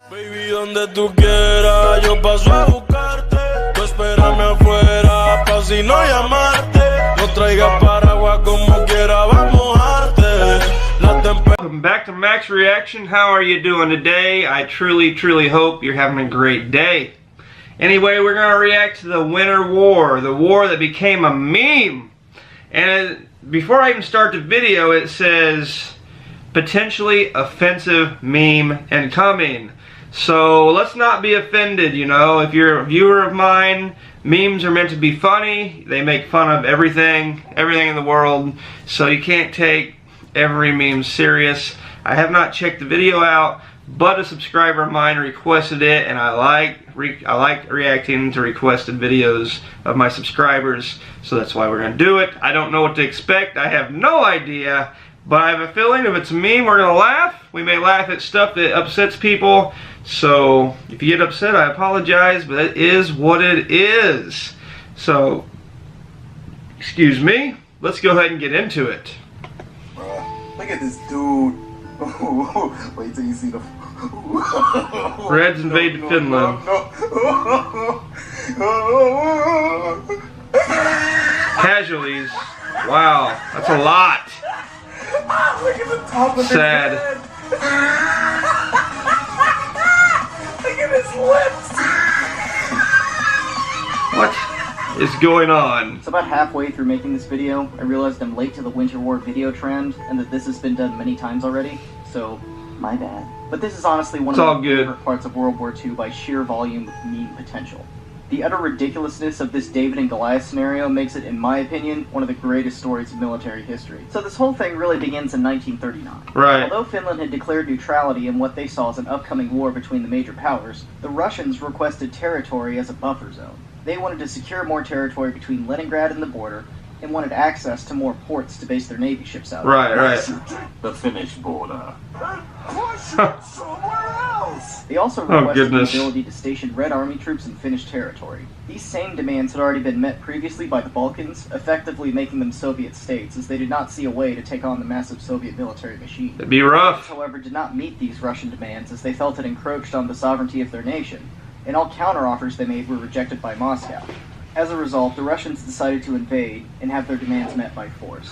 Baby, donde tú quieras, yo paso a buscarte. Tú espérame afuera, pa' si no llamarte. No traigas paraguas como quiera, vamos a mojarte. Welcome back to Max Reaction. How are you doing today? I truly hope you're having a great day. Anyway, we're going to react to the Winter War, the war that became a meme. And before I even start the video, it says, potentially offensive meme incoming. So let's not be offended, you know. If you're a viewer of mine, memes are meant to be funny. They make fun of everything in the world. So you can't take every meme serious. I have not checked the video out, but a subscriber of mine requested it, and I like reacting to requested videos of my subscribers, so that's why we're going to do it. I don't know what to expect. I have no idea, but I have a feeling if it's a meme, we're going to laugh. We may laugh at stuff that upsets people, so if you get upset, I apologize, but it is what it is. So, excuse me, let's go ahead and get into it. Look at this dude. Wait till you see the Reds invaded Finland. Casualties. Wow, that's a lot. Look at the top of sad. His head. Look at his lips. What is going on? So about halfway through making this video, I realized I'm late to the Winter War video trend, and that this has been done many times already, so my bad. But this is honestly one of my favorite parts of World War II by sheer volume of meme potential. The utter ridiculousness of this David and Goliath scenario makes it, in my opinion, one of the greatest stories of military history. So this whole thing really begins in 1939. Right. Although Finland had declared neutrality in what they saw as an upcoming war between the major powers, the Russians requested territory as a buffer zone. They wanted to secure more territory between Leningrad and the border, and wanted access to more ports to base their navy ships out of. Right. The Finnish border. Somewhere else. They also requested the goodness. ability to station Red Army troops in Finnish territory. These same demands had already been met previously by the Balkans, effectively making them Soviet states, as they did not see a way to take on the massive Soviet military machine. It'd be rough. However, did not meet these Russian demands, as they felt it encroached on the sovereignty of their nation, and all counteroffers they made were rejected by Moscow. As a result, the Russians decided to invade and have their demands met by force.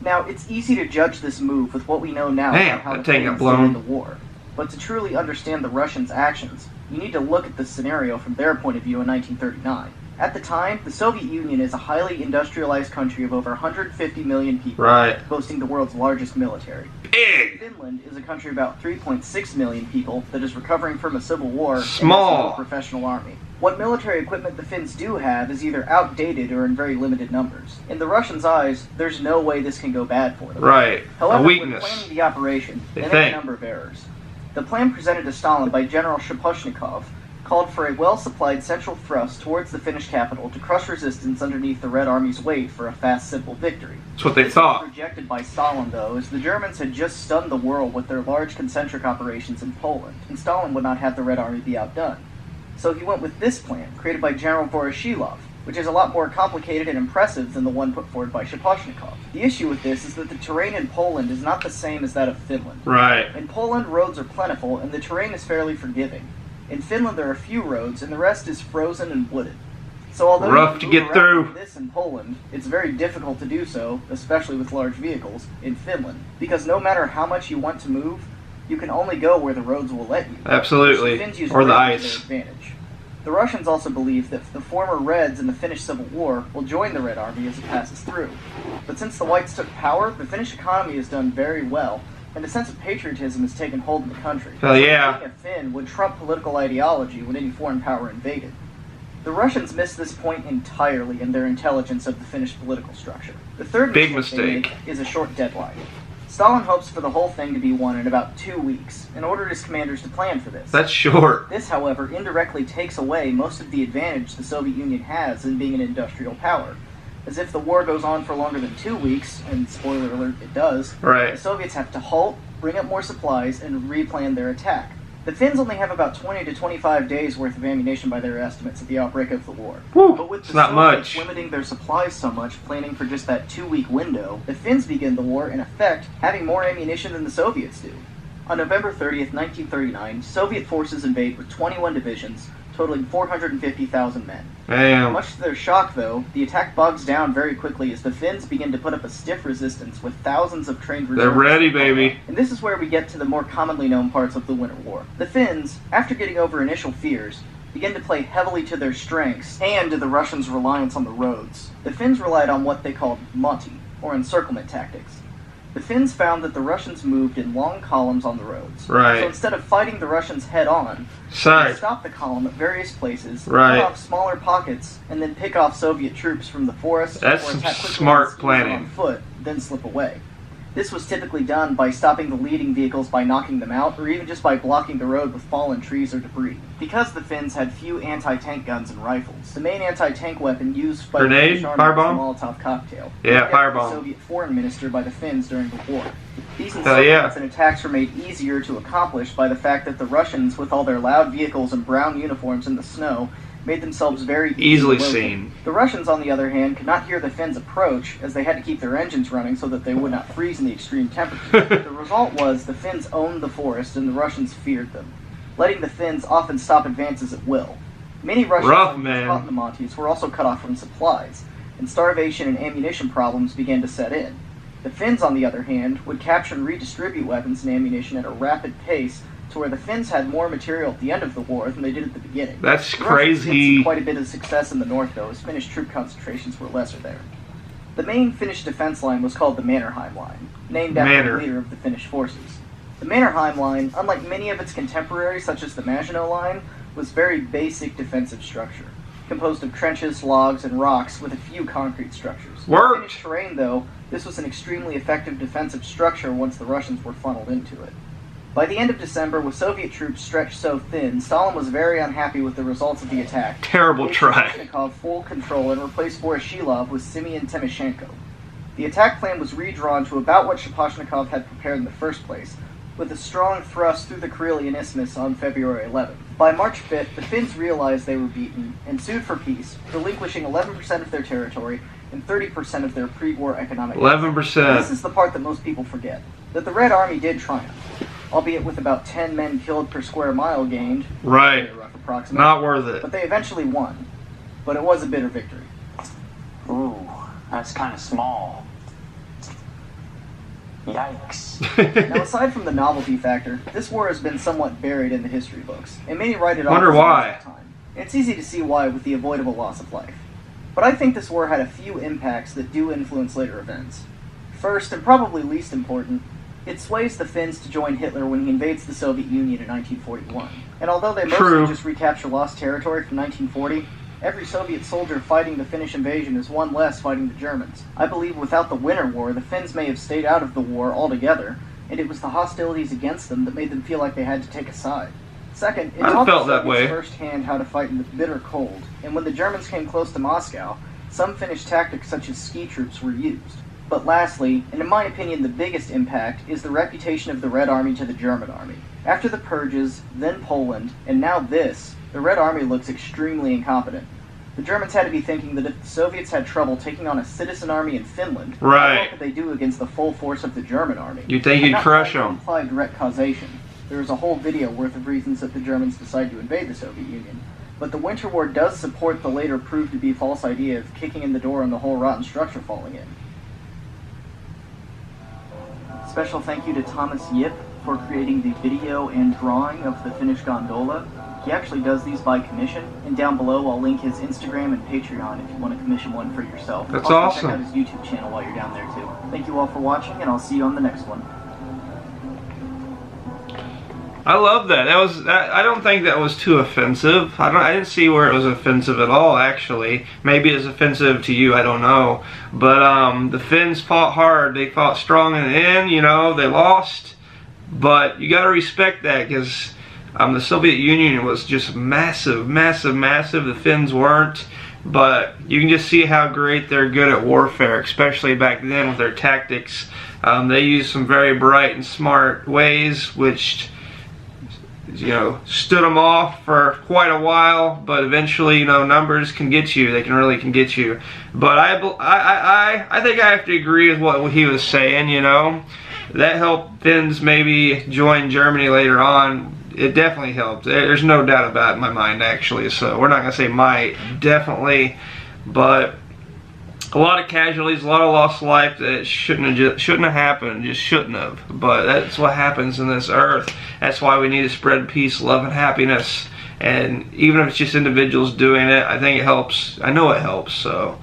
Now, it's easy to judge this move with what we know now about how the Finns did in the war. But to truly understand the Russians' actions, you need to look at the scenario from their point of view in 1939. At the time, the Soviet Union is a highly industrialized country of over 150 million people, boasting the world's largest military. Big! Finland is a country of about 3.6 million people that is recovering from a civil war Small. and has no professional army. What military equipment the Finns do have is either outdated or in very limited numbers. In the Russians' eyes, there's no way this can go bad for them. Right. However, a weakness. when planning the operation, they made a number of errors. The plan presented to Stalin by General Shaposhnikov called for a well-supplied central thrust towards the Finnish capital to crush resistance underneath the Red Army's weight for a fast, simple victory. That's what they This thought. was rejected by Stalin, though, as the Germans had just stunned the world with their large concentric operations in Poland, and Stalin would not have the Red Army be outdone. So he went with this plan, created by General Voroshilov, which is a lot more complicated and impressive than the one put forward by Shaposhnikov. The issue with this is that the terrain in Poland is not the same as that of Finland. Right. In Poland, roads are plentiful, and the terrain is fairly forgiving. In Finland, there are a few roads, and the rest is frozen and wooded. So although rough to get through this in Poland, it's very difficult to do so, especially with large vehicles, in Finland, because no matter how much you want to move, you can only go where the roads will let you. Absolutely. Or the ice. Advantage. The Russians also believe that the former Reds in the Finnish Civil War will join the Red Army as it passes through. But since the Whites took power, the Finnish economy has done very well, and a sense of patriotism has taken hold in the country. Hell yeah. Being a Finn would trump political ideology when any foreign power invaded. The Russians missed this point entirely in their intelligence of the Finnish political structure. The third big mistake is a short deadline. Stalin hopes for the whole thing to be won in about 2 weeks, and ordered his commanders to plan for this. That's short. This, however, indirectly takes away most of the advantage the Soviet Union has in being an industrial power, as if the war goes on for longer than 2 weeks, and spoiler alert, it does, the Soviets have to halt, bring up more supplies, and replan their attack. The Finns only have about 20 to 25 days worth of ammunition by their estimates at the outbreak of the war. Whew, but with the it's not Soviets much. limiting their supplies so much, planning for just that 2-week window, the Finns begin the war, in effect, having more ammunition than the Soviets do. On November 30th, 1939, Soviet forces invade with 21 divisions, totaling 450,000 men. Damn. Much to their shock, though, the attack bogs down very quickly as the Finns begin to put up a stiff resistance with thousands of trained reservists. They're ready, baby. And this is where we get to the more commonly known parts of the Winter War. The Finns, after getting over initial fears, begin to play heavily to their strengths and to the Russians' reliance on the roads. The Finns relied on what they called monty, or encirclement tactics. The Finns found that the Russians moved in long columns on the roads. Right. So instead of fighting the Russians head-on, they stopped the column at various places, right, cut off smaller pockets, and then pick off Soviet troops from the forest. That's or some attack quickly smart planning. on foot, then slip away. This was typically done by stopping the leading vehicles by knocking them out, or even just by blocking the road with fallen trees or debris. Because the Finns had few anti-tank guns and rifles, the main anti-tank weapon used by the British Army was the Molotov cocktail. Yeah, firebomb. The Soviet foreign minister by the Finns during the war. These encirclements and attacks were made easier to accomplish by the fact that the Russians, with all their loud vehicles and brown uniforms in the snow, made themselves very easily seen. The Russians, on the other hand, could not hear the Finns approach, as they had to keep their engines running so that they would not freeze in the extreme temperatures. The result was the Finns owned the forest and the Russians feared them, letting the Finns often stop advances at will. Many Russians caught in the Montes were also cut off from supplies, and starvation and ammunition problems began to set in. The Finns, on the other hand, would capture and redistribute weapons and ammunition at a rapid pace, to where the Finns had more material at the end of the war than they did at the beginning. That's the Russians did see crazy. Quite a bit of success in the north, though, as Finnish troop concentrations were lesser there. The main Finnish defense line was called the Mannerheim Line, named after the leader of the Finnish forces. The Mannerheim Line, unlike many of its contemporaries, such as the Maginot Line, was very basic defensive structure, composed of trenches, logs, and rocks with a few concrete structures. Worked. In Finnish terrain, though, this was an extremely effective defensive structure once the Russians were funneled into it. By the end of December, with Soviet troops stretched so thin, Stalin was very unhappy with the results of the attack. Terrible try. He gave Kapashnikov full control and replaced Voroshilov with Simeon Timoshenko. The attack plan was redrawn to about what Kapashnikov had prepared in the first place, with a strong thrust through the Karelian Isthmus on February 11th. By March 5th, the Finns realized they were beaten and sued for peace, relinquishing 11% of their territory and 30% of their pre-war economic 11%. This is the part that most people forget, that the Red Army did triumph, albeit with about 10 men killed per square mile gained. Right. Very rough approximate. Not worth it. But they eventually won. But it was a bitter victory. Ooh, that's kind of small. Yikes. Now, aside from the novelty factor, this war has been somewhat buried in the history books, and many write it off Wonder as a why. waste of time. It's easy to see why with the avoidable loss of life. But I think this war had a few impacts that do influence later events. First, and probably least important, it sways the Finns to join Hitler when he invades the Soviet Union in 1941. And although they mostly just recapture lost territory from 1940, every Soviet soldier fighting the Finnish invasion is one less fighting the Germans. I believe without the Winter War, the Finns may have stayed out of the war altogether, and it was the hostilities against them that made them feel like they had to take a side. Second, it taught the Soviets firsthand how to fight in the bitter cold, and when the Germans came close to Moscow, some Finnish tactics such as ski troops were used. But lastly, and in my opinion the biggest impact, is the reputation of the Red Army to the German Army. After the purges, then Poland, and now this, the Red Army looks extremely incompetent. The Germans had to be thinking that if the Soviets had trouble taking on a citizen army in Finland, what could they do against the full force of the German army? You'd think you'd crush them. Imply direct causation. There is a whole video worth of reasons that the Germans decided to invade the Soviet Union. But the Winter War does support the later proved to be false idea of kicking in the door and the whole rotten structure falling in. Special thank you to Thomas Yip for creating the video and drawing of the Finnish gondola. He actually does these by commission, and down below I'll link his Instagram and Patreon if you want to commission one for yourself. That's also, awesome. check out his YouTube channel while you're down there too. Thank you all for watching, and I'll see you on the next one. I love that. I don't think that was too offensive. I didn't see where it was offensive at all, actually. Maybe it's offensive to you, I don't know. But the Finns fought hard. They fought strong in the end, you know, they lost. But you got to respect that, because the Soviet Union was just massive, massive, massive. The Finns weren't. But you can just see how great they're good at warfare, especially back then with their tactics. They used some very bright and smart ways, which you know, stood them off for quite a while, but eventually, you know, numbers can get you. They can get you. But I think I have to agree with what he was saying. You know, that helped Finns maybe join Germany later on. It definitely helped. There's no doubt about it in my mind, actually. So we're not gonna say might, definitely, but a lot of casualties, a lot of lost life that shouldn't have happened, just shouldn't have. But that's what happens in this earth. That's why we need to spread peace, love, and happiness. And even if it's just individuals doing it, I think it helps. I know it helps. So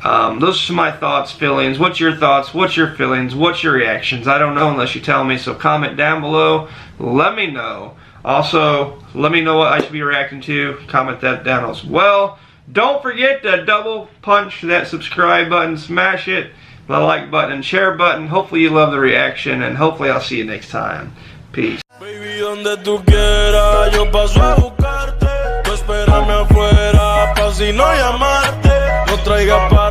those are my thoughts, feelings. What's your thoughts? What's your feelings? What's your reactions? I don't know unless you tell me. So comment down below. Let me know. Also, let me know what I should be reacting to. Comment that down as well. Don't forget to double punch that subscribe button, smash it, the like button, and share button. Hopefully you love the reaction, and hopefully I'll see you next time. Peace. Baby, donde tú quieras, yo paso a buscarte. Tú espérame afuera, pa' si no llamarte. No traigas para